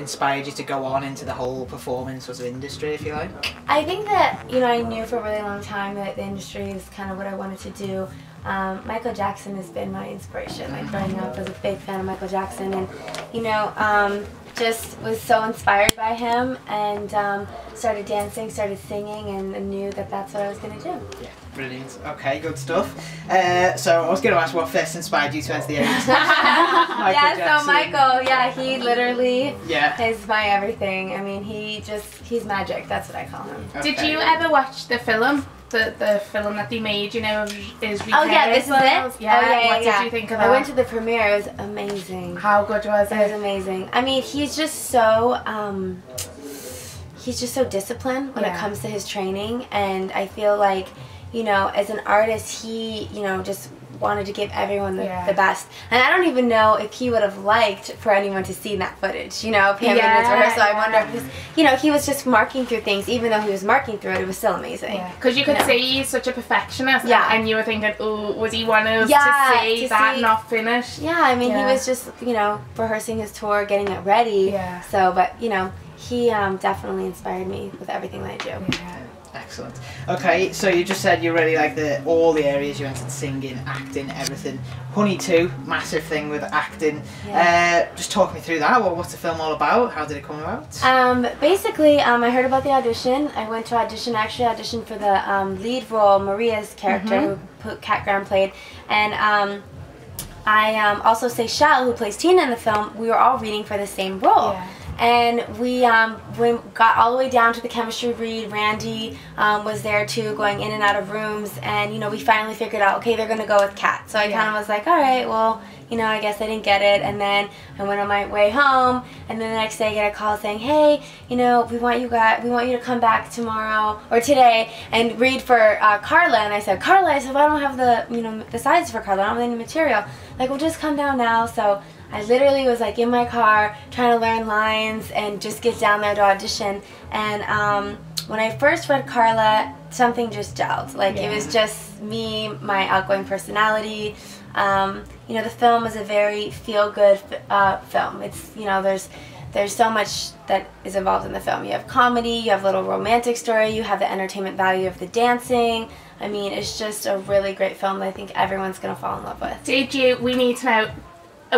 inspired you to go on into the whole performance sort of industry, if you like? I think that, you know, I knew for a really long time that the industry is kind of what I wanted to do. Michael Jackson has been my inspiration. Like growing up, I was a big fan of Michael Jackson, and you know, just was so inspired by him, and started dancing, started singing, and knew that that's what I was going to do. Yeah, brilliant. Okay, good stuff. So I was going to ask what first inspired you to enter the '80s. Yeah, so Michael, yeah, he literally is my everything. I mean, he's magic. That's what I call him. Okay. Did you ever watch the film? The film that they made, you know, is Oh yeah, this is it? Yeah, what did you think of that? I went to the premiere, it was amazing. How good was it? It was amazing. I mean, he's just so disciplined when it comes to his training, and I feel like, you know, as an artist, he, you know, just wanted to give everyone the best. And I don't even know if he would have liked for anyone to see that footage, you know, of him in his rehearsal. I wonder, because, you know, he was just marking through things. Even though he was marking through it, it was still amazing. Because you could see he's such a perfectionist, and you were thinking, oh, was he one of us to see that not finished? Yeah, I mean, he was just, you know, rehearsing his tour, getting it ready. So, but, you know, he definitely inspired me with everything that I do. Excellent. Okay, so you just said you really like all the areas you entered: singing, acting, everything. Honey too, massive thing with acting. Just talk me through that. What's the film all about? How did it come about? Basically, I heard about the audition. I went to actually auditioned for the lead role, Maria's character, who Kat Graham played, and I also Seychelle, who plays Tina in the film. We were all reading for the same role. And we got all the way down to the chemistry read. Randy was there too, going in and out of rooms, and you know, we finally figured out, okay, they're gonna go with Kat. So I kind of was like, all right, well, you know, I guess I didn't get it. And then I went on my way home, and then the next day I get a call saying, hey, you know, we want you to come back tomorrow or today and read for Carla. And I said, Carla, I said, well, I don't have the, you know, the sides for Carla. I don't have any material. Like, well, just come down now. So I literally was like in my car trying to learn lines and just get down there to audition. And when I first read Carla, something just gelled. Like it was just me, my outgoing personality. You know, the film is a very feel-good film. It's, you know, there's so much that is involved in the film. You have comedy, you have a little romantic story, you have the entertainment value of the dancing. I mean, it's just a really great film that I think everyone's gonna fall in love with. We need to know,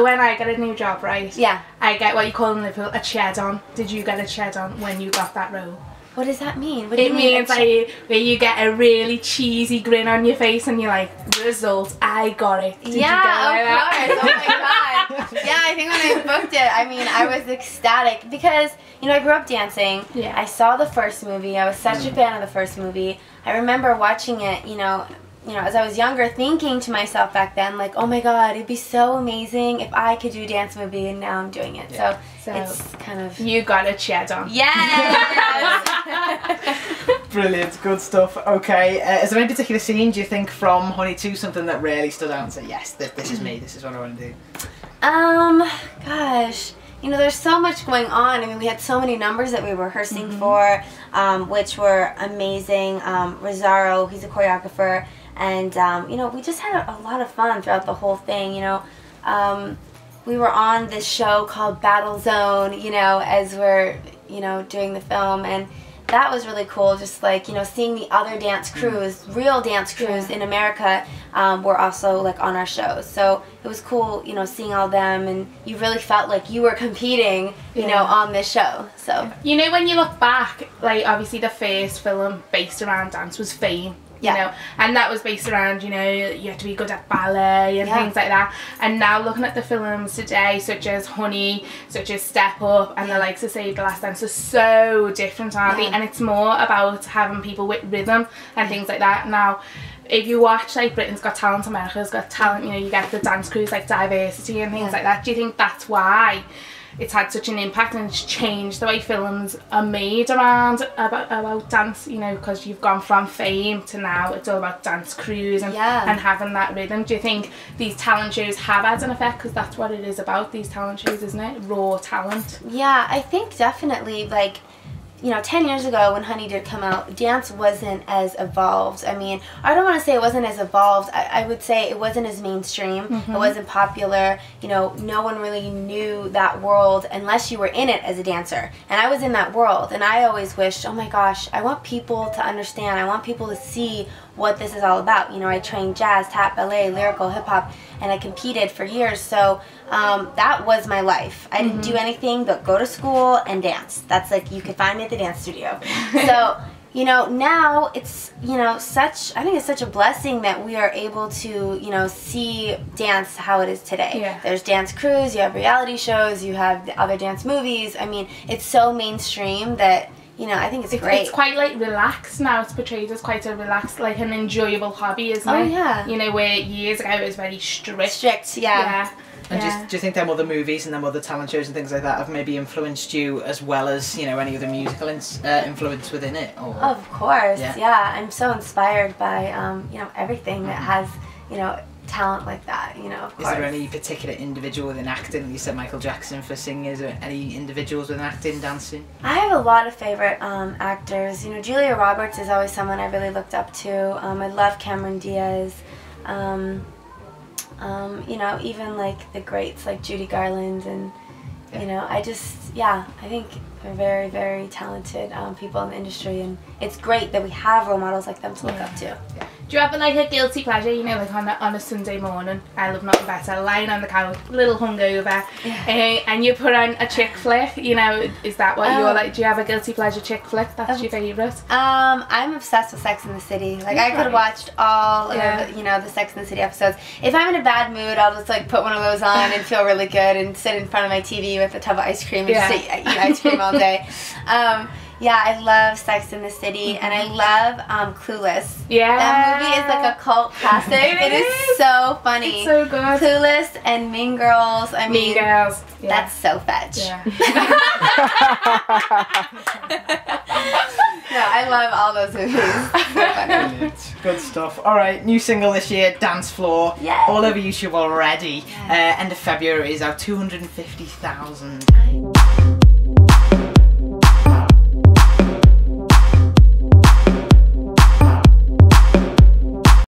when I get a new job, right? Yeah. I get what you call in Liverpool a Cheddar'd. Did you get a Cheddar'd when you got that role? What does that mean? What do you mean? It means like where you get a really cheesy grin on your face and you're like, result, I got it. Did you get of course. Oh my god. Yeah, I think when I booked it, I mean, I was ecstatic because, you know, I grew up dancing. I saw the first movie. I was such a fan of the first movie. I remember watching it, you know, as I was younger, thinking to myself back then, like, oh my god, it'd be so amazing if I could do a dance movie, and now I'm doing it. So it's kind of... You got a Cheddar'd. Yes! Brilliant, good stuff. Okay, is there any particular scene, do you think, from Honey 2, something that really stood out and said, yes, this is me, this is what I want to do? Gosh. You know, there's so much going on. I mean, we had so many numbers that we were rehearsing for, which were amazing. Rosario, he's a choreographer. And, you know, we just had a lot of fun throughout the whole thing, you know. We were on this show called Battle Zone, you know, as we're, you know, doing the film. And that was really cool, just like, you know, seeing the other dance crews, real dance crews in America were also, like, on our shows. So it was cool, you know, seeing all them, and you really felt like you were competing, you know, on this show. So, you know, when you look back, like, obviously the first film based around dance was Fame. You know, and that was based around, you know, you have to be good at ballet and things like that. And now looking at the films today, such as Honey, such as Step Up, and the likes of Save the Last Dance, are so different, aren't they? And it's more about having people with rhythm and things like that. Now, if you watch like Britain's Got Talent, America's Got Talent, you know, you get the dance crews like diversity and things like that. Do you think that's why it's had such an impact and it's changed the way films are made around about dance, you know, because you've gone from Fame to now it's all about dance crews and having that rhythm? Do you think these talent shows have had an effect? Because that's what it is about, these talent shows, isn't it? Raw talent. Yeah, I think definitely, like, you know, 10 years ago when Honey did come out, dance wasn't as evolved. I mean, I don't want to say it wasn't as evolved. I would say it wasn't as mainstream. It wasn't popular. You know, no one really knew that world unless you were in it as a dancer. And I was in that world, and I always wished, oh my gosh, I want people to understand. I want people to see what this is all about. You know, I trained jazz, tap, ballet, lyrical, hip-hop, and I competed for years. So that was my life. I didn't do anything but go to school and dance. That's like, you could find me at the dance studio. So, you know, now it's, you know, I think it's such a blessing that we are able to, you know, see dance how it is today. Yeah. There's dance crews, you have reality shows, you have the other dance movies. I mean, it's so mainstream that, you know, I think it's great. It's quite like relaxed now. It's portrayed as quite a relaxed, like an enjoyable hobby, isn't it? Oh yeah. You know, where years ago it was very strict. Strict, yeah. And do you think them other movies and them other talent shows and things like that have maybe influenced you as well as, you know, any other musical influence within it? Or? Of course, yeah. I'm so inspired by, you know, everything that has, you know, talent like that, you know, of course. Is there any particular individual within acting? You said Michael Jackson for singing. Is there any individuals within acting, dancing? I have a lot of favorite actors. You know, Julia Roberts is always someone I really looked up to. I love Cameron Diaz. You know, even like the greats like Judy Garland and, you know, I think they're very, very talented people in the industry, and it's great that we have role models like them to look up to. Yeah. Do you have like a guilty pleasure, you know, like on a Sunday morning? I love nothing better, lying on the couch, a little hungover, and you put on a chick flick, you know, is that what you're like? Do you have a guilty pleasure chick flick that's your favourite? I'm obsessed with Sex and the City. Like, I could have watched all of, you know, the Sex and the City episodes. If I'm in a bad mood, I'll just like put one of those on and feel really good and sit in front of my TV with a tub of ice cream and just eat ice cream all day. Yeah, I love Sex and the City, and I love Clueless. Yeah. That movie is like a cult classic. It is so funny. It's so good. Clueless and Mean Girls. I mean, Mean Girls. Yeah. That's so fetch. Yeah. No, I love all those movies. So funny. Brilliant. Good stuff. Alright, new single this year, Dance Floor. Yes. All over YouTube already. Yes. End of February is out 250,000.